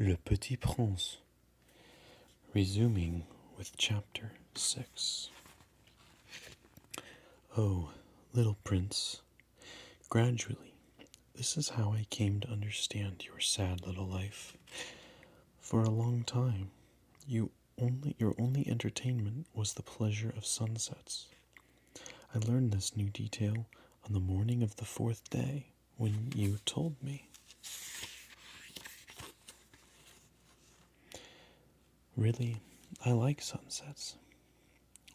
Le Petit Prince, resuming with Chapter 6. Oh, little prince, gradually, this is how I came to understand your sad little life. For a long time, your only entertainment was the pleasure of sunsets. I learned this new detail on the morning of the fourth day when you told me. Really, I like sunsets.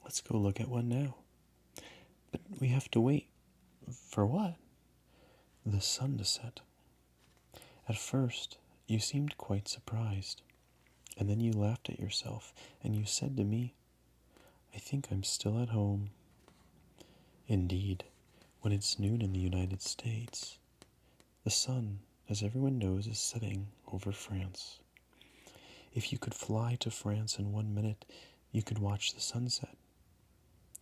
Let's go look at one now. But we have to wait. For what? The sun to set. At first, you seemed quite surprised, and then you laughed at yourself, and you said to me, I think I'm still at home. Indeed, when it's noon in the United States, the sun, as everyone knows, is setting over France. If you could fly to France in 1 minute, you could watch the sunset.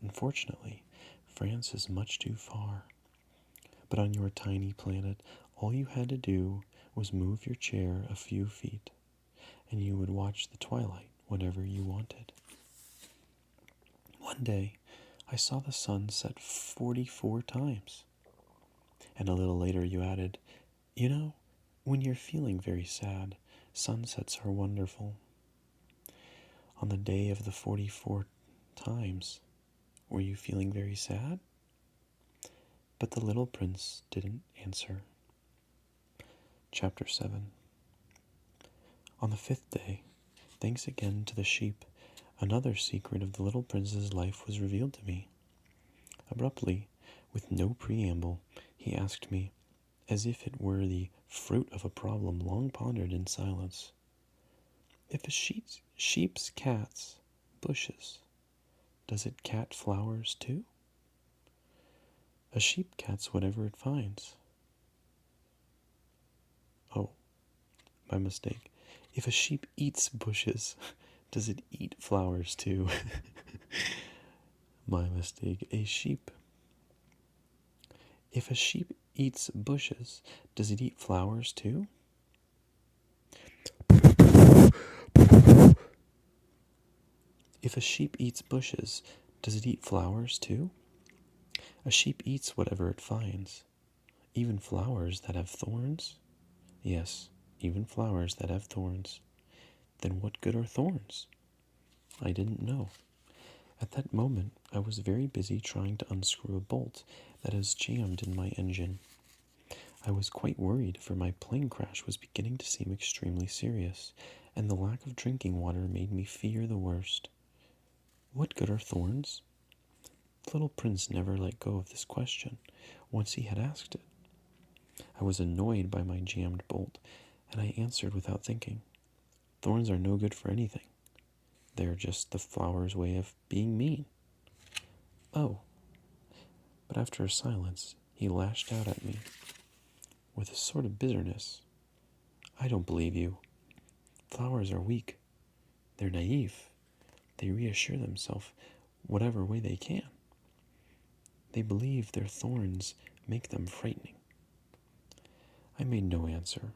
Unfortunately, France is much too far. But on your tiny planet, all you had to do was move your chair a few feet, and you would watch the twilight whenever you wanted. One day, I saw the sun set 44 times. And a little later you added, you know, when you're feeling very sad, sunsets are wonderful. On the day of the 44 times, were you feeling very sad? But the little prince didn't answer. Chapter 7. On the 5th day, thanks again to the sheep, another secret of the little prince's life was revealed to me. Abruptly, with no preamble, he asked me, as if it were the fruit of a problem long pondered in silence, if a sheep's cats bushes, does it cat flowers too? A sheep cats whatever it finds. Oh, my mistake. If a sheep eats bushes, does it eat flowers too? My mistake. If a sheep eats bushes, does it eat flowers too? If a sheep eats bushes, does it eat flowers too? A sheep eats whatever it finds, even flowers that have thorns. Yes, even flowers that have thorns. Then what good are thorns? I didn't know. At that moment, I was very busy trying to unscrew a bolt that is jammed in my engine. I was quite worried, for my plane crash was beginning to seem extremely serious, and the lack of drinking water made me fear the worst. What good are thorns? The little prince never let go of this question, once he had asked it. I was annoyed by my jammed bolt, and I answered without thinking. Thorns are no good for anything. They're just the flower's way of being mean. Oh. But after a silence, he lashed out at me with a sort of bitterness. I don't believe you. Flowers are weak. They're naive. They reassure themselves whatever way they can. They believe their thorns make them frightening. I made no answer.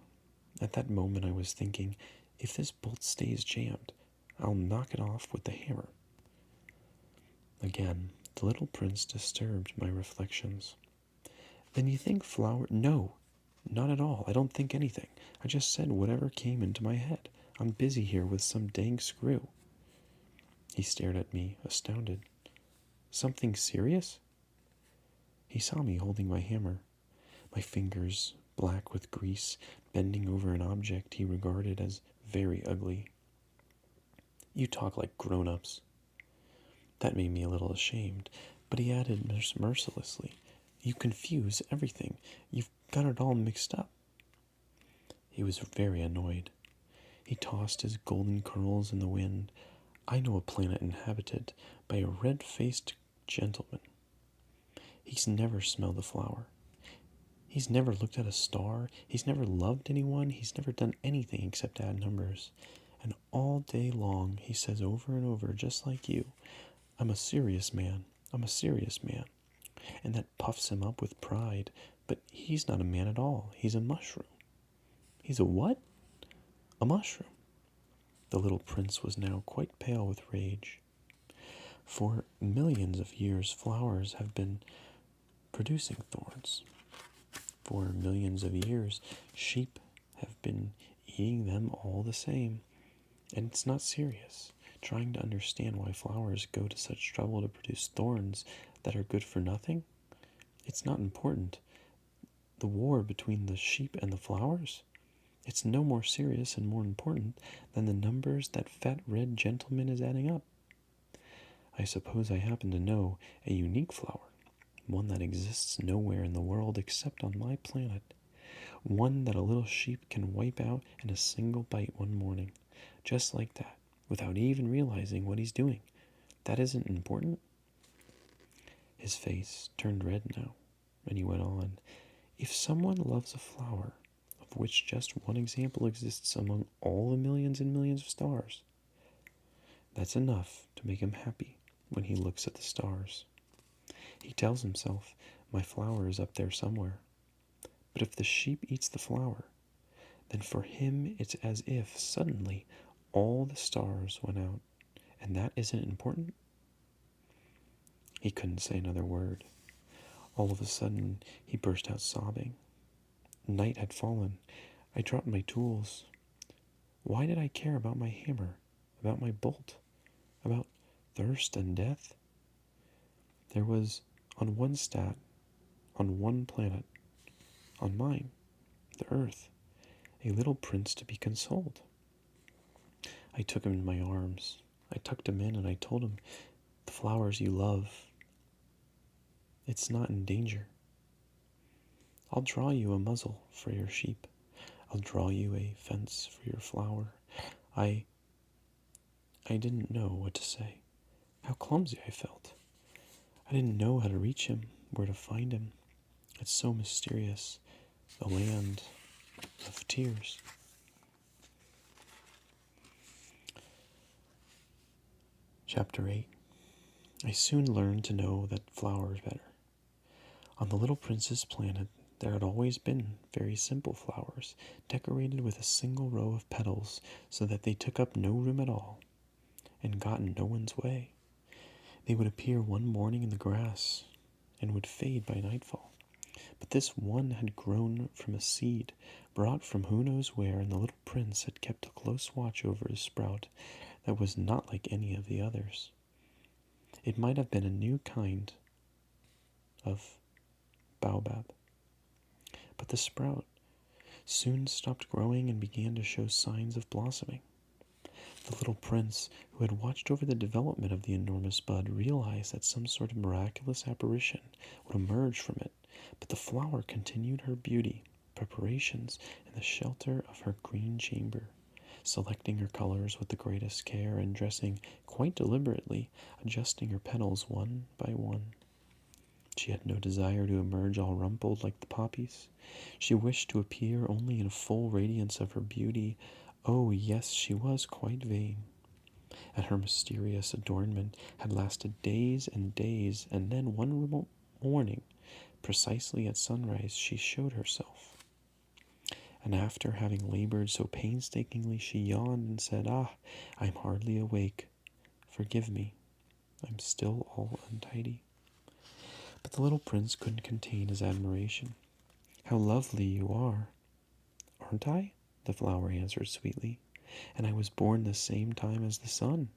At that moment I was thinking, if this bolt stays jammed, I'll knock it off with the hammer. Again, the little prince disturbed my reflections. Then you think flower... No, not at all. I don't think anything. I just said whatever came into my head. I'm busy here with some dang screw. He stared at me, astounded. Something serious? He saw me holding my hammer, my fingers black with grease, bending over an object he regarded as very ugly. You talk like grown-ups. That made me a little ashamed, but he added mercilessly, you confuse everything. You've got it all mixed up. He was very annoyed. He tossed his golden curls in the wind. I know a planet inhabited by a red-faced gentleman. He's never smelled a flower. He's never looked at a star. He's never loved anyone. He's never done anything except add numbers. And all day long he says over and over, just like you, I'm a serious man. I'm a serious man. And that puffs him up with pride. But he's not a man at all. He's a mushroom. He's a what? A mushroom. The little prince was now quite pale with rage. For millions of years, flowers have been producing thorns. For millions of years, sheep have been eating them all the same. And it's not serious. Trying to understand why flowers go to such trouble to produce thorns that are good for nothing, it's not important. The war between the sheep and the flowers, it's no more serious and more important than the numbers that fat red gentleman is adding up. I suppose I happen to know a unique flower, one that exists nowhere in the world except on my planet, one that a little sheep can wipe out in a single bite one morning, just like that, without even realizing what he's doing. That isn't important. His face turned red now, and he went on. If someone loves a flower, of which just one example exists among all the millions and millions of stars, that's enough to make him happy when he looks at the stars. He tells himself, my flower is up there somewhere. But if the sheep eats the flower, then for him it's as if suddenly all the stars went out. And that isn't important? He couldn't say another word. All of a sudden, he burst out sobbing. Night had fallen. I dropped my tools. Why did I care about my hammer, about my bolt, about thirst and death? There was on one stat, on one planet, on mine, the earth, a little prince to be consoled. I took him in my arms. I tucked him in and I told him, the flowers you love, it's not in danger. I'll draw you a muzzle for your sheep. I'll draw you a fence for your flower. I didn't know what to say. How clumsy I felt. I didn't know how to reach him, where to find him. It's so mysterious, the land of tears. Chapter 8. I soon learned to know that flowers better. On the little prince's planet, there had always been very simple flowers, decorated with a single row of petals so that they took up no room at all and got in no one's way. They would appear one morning in the grass and would fade by nightfall. But this one had grown from a seed brought from who knows where, and the little prince had kept a close watch over his sprout that was not like any of the others. It might have been a new kind of baobab. But the sprout soon stopped growing and began to show signs of blossoming. The little prince, who had watched over the development of the enormous bud, realized that some sort of miraculous apparition would emerge from it, but the flower continued her beauty, preparations in the shelter of her green chamber, selecting her colors with the greatest care and dressing quite deliberately, adjusting her petals one by one. She had no desire to emerge all rumpled like the poppies. She wished to appear only in full radiance of her beauty. Oh, yes, she was quite vain. And her mysterious adornment had lasted days and days, and then one remote morning, precisely at sunrise, she showed herself. And after having labored so painstakingly, she yawned and said, I'm hardly awake. Forgive me. I'm still all untidy. But the little prince couldn't contain his admiration. How lovely you are. Aren't I? The flower answered sweetly. And I was born the same time as the sun.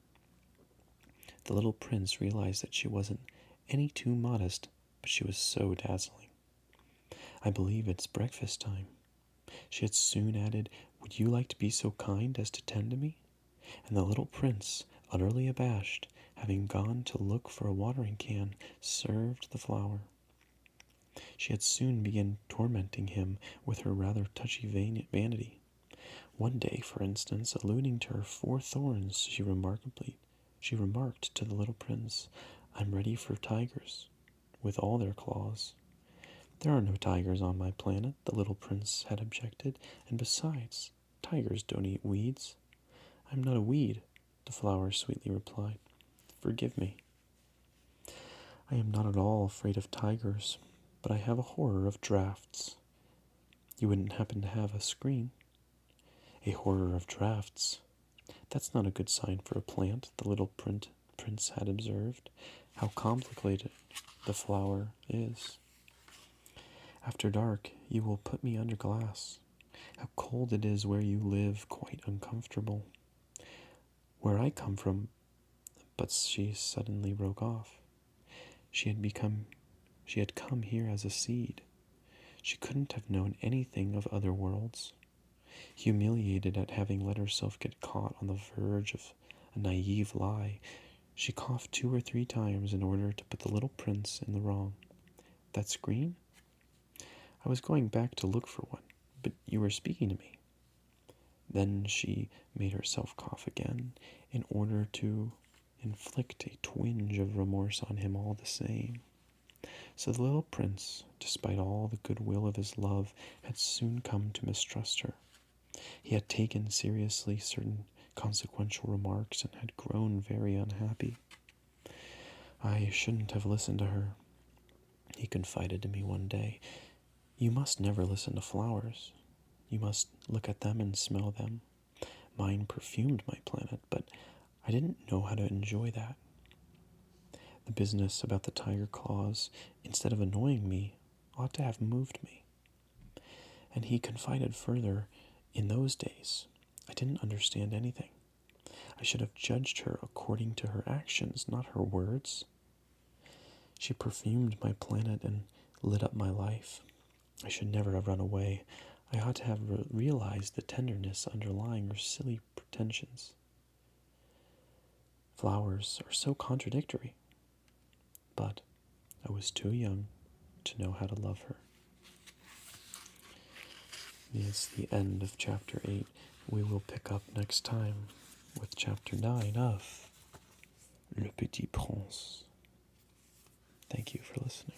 The little prince realized that she wasn't any too modest, but she was so dazzling. I believe it's breakfast time. She had soon added, would you like to be so kind as to tend to me? And the little prince, utterly abashed, having gone to look for a watering can, served the flower. She had soon begun tormenting him with her rather touchy vanity. One day, for instance, alluding to her 4 thorns, she remarked to the little prince, I'm ready for tigers, with all their claws. There are no tigers on my planet, the little prince had objected, and besides, tigers don't eat weeds. I'm not a weed, the flower sweetly replied. Forgive me. I am not at all afraid of tigers, but I have a horror of drafts. You wouldn't happen to have a screen? a horror of drafts. That's not a good sign for a plant, the little prince had observed. How complicated the flower is. After dark, you will put me under glass. How cold it is where you live, quite uncomfortable. Where I come from, but she suddenly broke off. She had come here as a seed. She couldn't have known anything of other worlds. Humiliated at having let herself get caught on the verge of a naive lie, she coughed 2 or 3 times in order to put the little prince in the wrong. That's green? I was going back to look for one, but you were speaking to me. Then she made herself cough again, in order to inflict a twinge of remorse on him all the same. So the little prince, despite all the goodwill of his love, had soon come to mistrust her. He had taken seriously certain consequential remarks and had grown very unhappy. I shouldn't have listened to her, he confided to me one day. You must never listen to flowers. You must look at them and smell them. Mine perfumed my planet, but I didn't know how to enjoy that. The business about the tiger claws, instead of annoying me, ought to have moved me. And he confided further, in those days, I didn't understand anything. I should have judged her according to her actions, not her words. She perfumed my planet and lit up my life. I should never have run away. I ought to have realized the tenderness underlying her silly pretensions. Flowers are so contradictory. But I was too young to know how to love her. It's the end of chapter 8. We will pick up next time with chapter 9 of Le Petit Prince. Thank you for listening.